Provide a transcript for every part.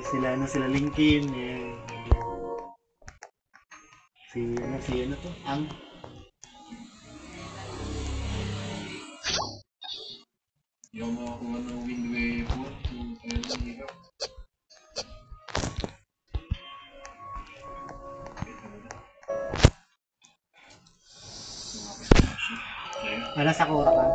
Sila Linkin, si ano to? Ang yung mga kung ano Wind Waver, para sa Sakura ka.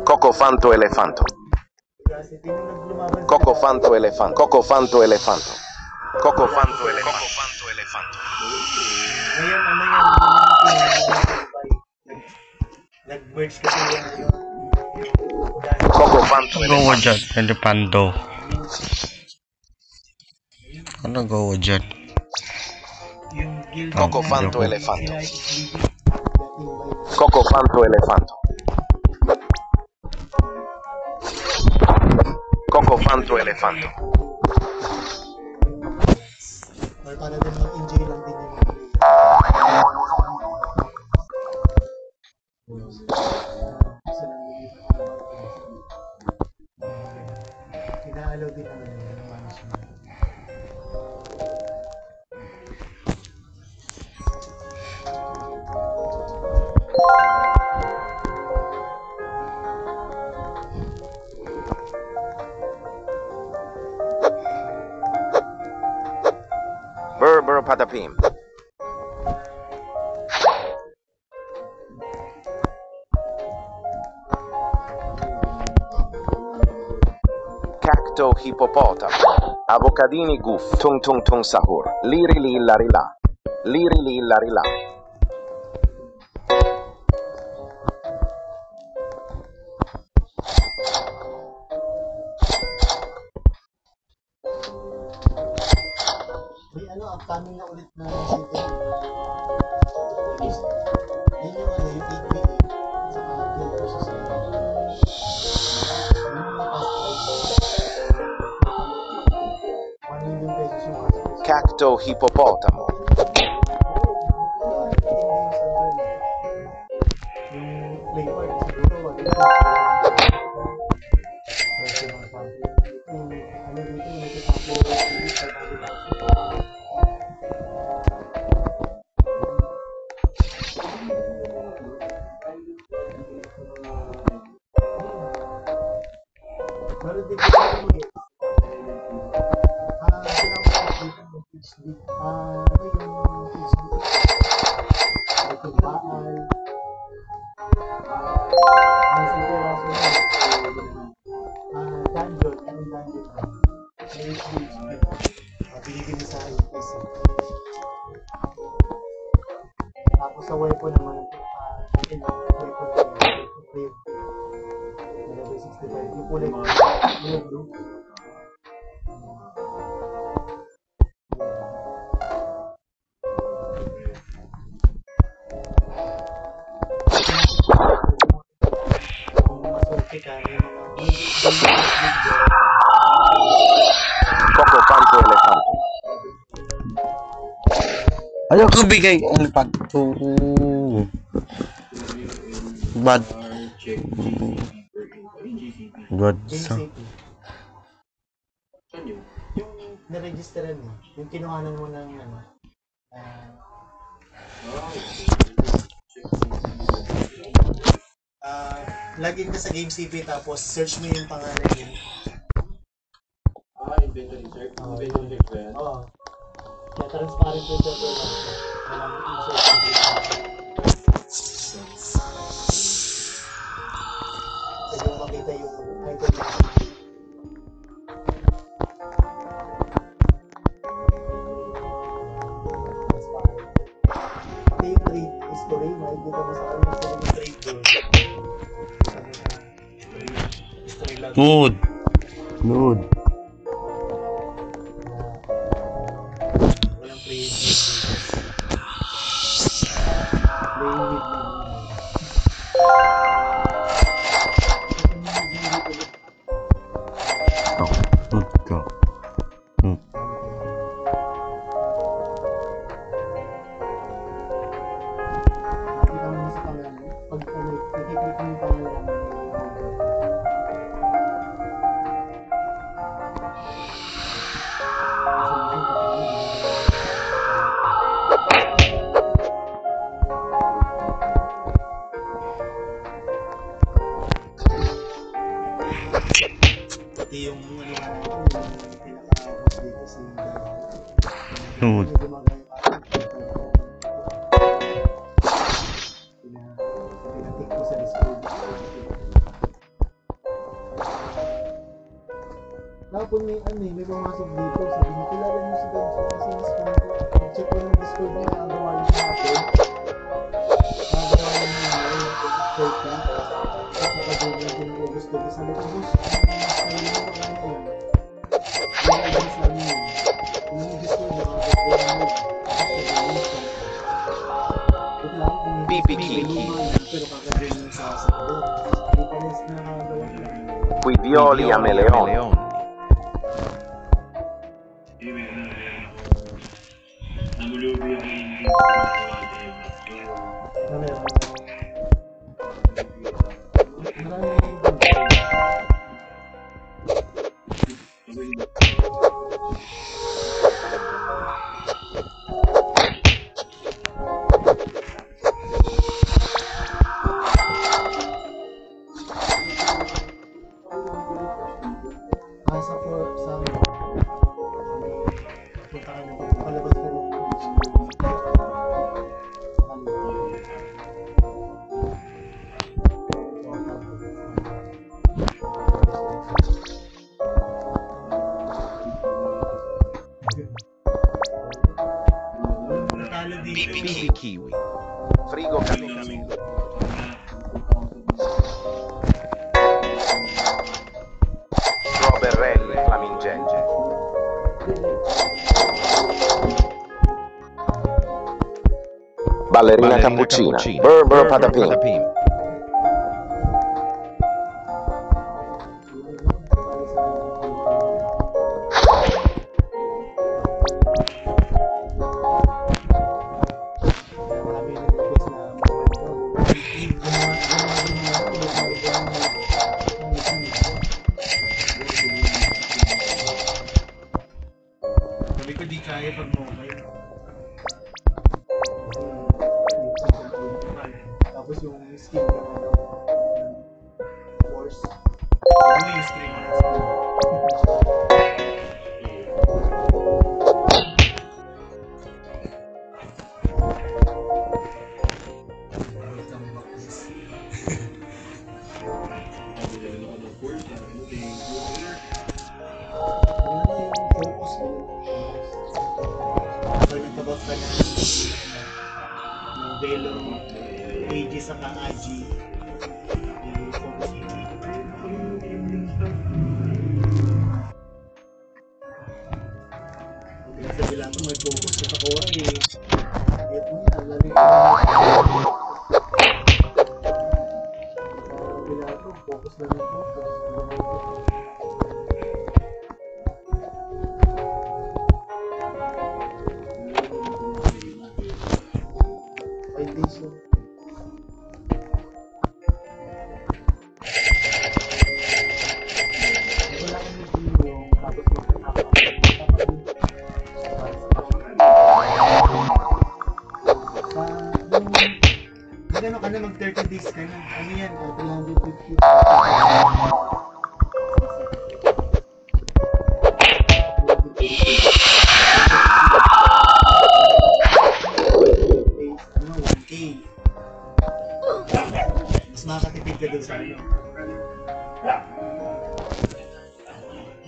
Coco Fanto Elefanto. Coco Fanto Elefanto. Coco Fanto Elefanto. Coco Fanto Elefanto. Ngayon, ano yan? Nag-merge kasi yung Coco Fanto Go dyan, Elefanto. Ano go dyan? yung guild Coco na- Fanto Elefanto. sila XBD. Coco Fanto Elefanto. Coco Fanto Elefanto. Or para din mag-enjoy lang din yung inaalaw din naman yung management. Burr Patapim. Cacto hippopotamo. Avocadini guff. Tung tung tung sahur. Liri li lari la. Liri li lari la. May ano, upcoming na ulit na Resident Evil. Yun yung ano, yung 8v8 saka Guild versus Guild. Yun yung cast price. 1 million pesos yung cast price. Cacto hippopotamo. Yung play part siguro, wag na. Ano dito, yung nakita ko, pero di ko alam mo yun. Sinabi ko dito yung PhD. Ano yung PhD? Like yung baal. May sitiraso na. Dungeon. Anong dungeon? May PhD. Binigyan sa IPC. Tapos sa weapon naman, weapon naman, brave. Level 65. Yung kulay blue. Kung maswerte ka, may mga Coco Fanto Elefanto. Ayoko bigay Elefanto. Bad. Good. JCP. Yung naregisteran mo, yung kinuhanan mo ng ano, login ka sa GameCP tapos search mo yung pangalan niya. inventory search. Inventory search ba yan? Oo. Kaya transparent yung server lang. Walang insert. Pwede mo makita yung item na. nakikita mo sa kanya sa mga trade doon. History lang. Good. Good. Walang playing with playing with Oh, good go. Hmm. nakikita mo sa pangalan pag ano, nakikita mo yung pangalan pati yung ano yung pinaka-boss dito si Good. pinatik ko sa Discord. Tapos may pumasok dito, sabi niya, kilala niyo si Ganso kasi mas check ko ng Discord niya, nagawa niya siya upload. Nagawa niya ng Discord niya. Tapos nakajoin niya din yung gusto ko. Sabi ko, boss, mas kayo mo ba ano yun? Yung address namin yun. Yung Discord niya, nakajoin niya. Pero kakajoin niya sa server. Hindi pa rin nakagawa niya. Qui violi a Meleon. Namulubi ako hindi. PB Kiwi. Frigo Kami. Strawberry Flamingente. Ballerina cappuccina. Burr patapim. Sabi ko di kaya pag mobile. Tapos yung skin ko force. Ano yung screen mo? Velo, AG saka Aji. Sa Bilato may focus sa Takora eh. Ito niya, lari ko. Sa Bilato, focus lang ito. Foundation. Wala kami yung tapos magkano ka na mag 30 days ka na? Ano yan? 350. Mas makakatipid ka doon sa ano.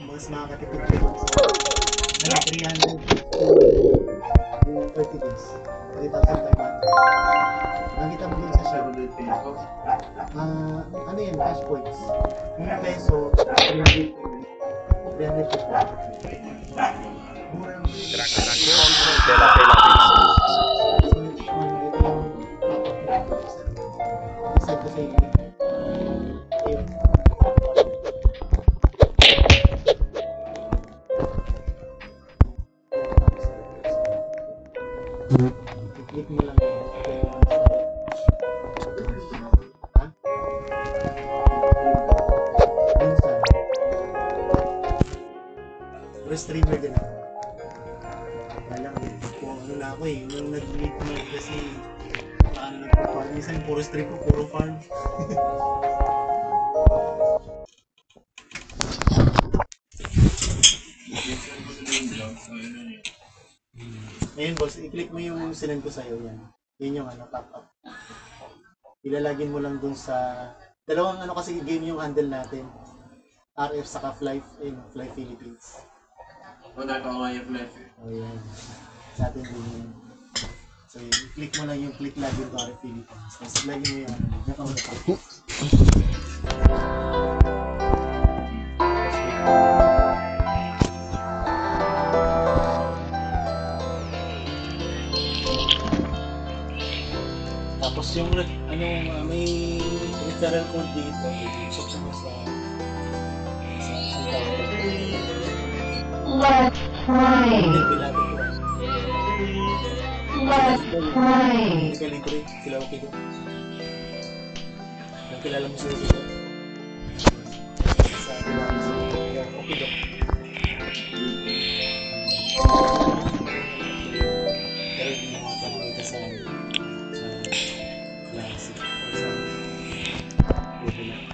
Mas makakatipid ka doon sa 300 to 30 days. 3,500. Nakita mo din sa shop. 700 pesos. Ano yan, cash points. Yung peso, 300. 300 pesos. Mura lang. De la Bella Vista. So, ito yung isa ko sa inyo. Ayun. I-click mo lang yun. Ha? Yun sa streamer din ako. Wala ko. Kung ano na ako eh. Nung nag-meet mo kasi paano nagpo-farm. Minsan puro stream ko, puro farm. Ayun boss, i-click mo yung sinend ko sa'yo yan. Yun yung ano, top up. Ilalagin mo lang dun sa... Dalawang ano kasi game yung handle natin. RF saka Fly, Fly Philippines. Wala ka nga yung life eh. O yan. Sa atin din yun. So yun, i-click mo lang yung click login to RF Philippines. Tapos lagin mo yung account ako. Tapos yung ano, may referral code dito. Check mo sa Let's play. Let's play. Kalibre, sila okay doon. Nakilala mo sila dito. Sa kilala mo sila. Yeah, okay doon. Pero hindi mo makapagpita sa classic. O sa level lang.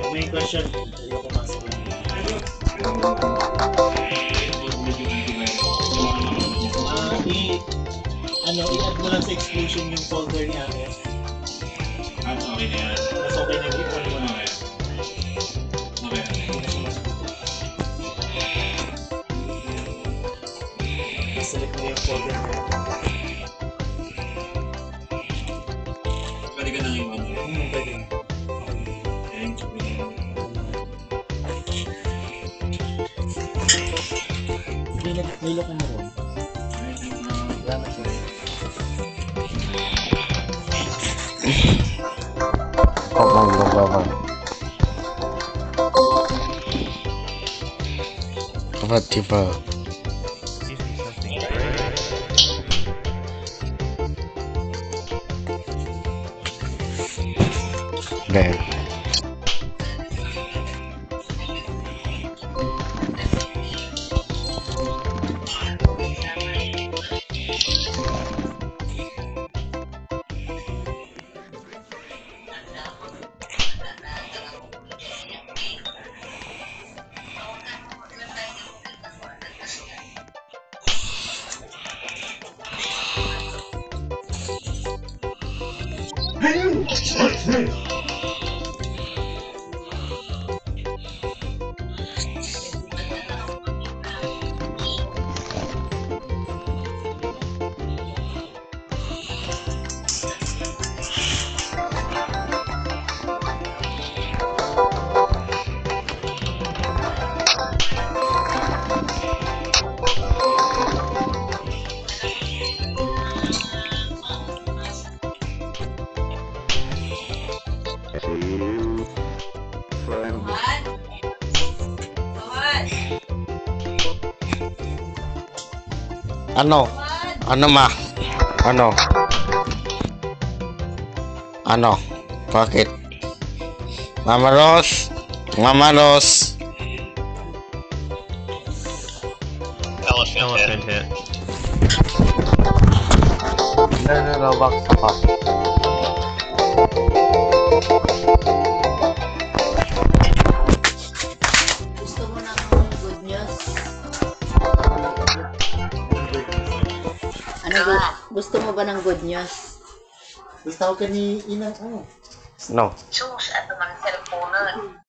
May question, hindi ako pumasok lang. I-add mo lang sa exclusion yung folder ni Ate. At okay na yan. Mas okay na yun, ano mo na. Okay. Select mo yung folder niya. Pwede ka nang iwan. Pwede. Thank you. Nilok mo ron. Salamat po. Apa tiba? Ben. Ano? Ano ma? Ano? Ano? Bakit? Mama Ros? Mama Ros? Elephant hit. No, box pa. Gusto mo ng good news? Ano gusto mo ba ng good news? Gusto ko ka ni Inang ano? No. Sus, ato man cellphone.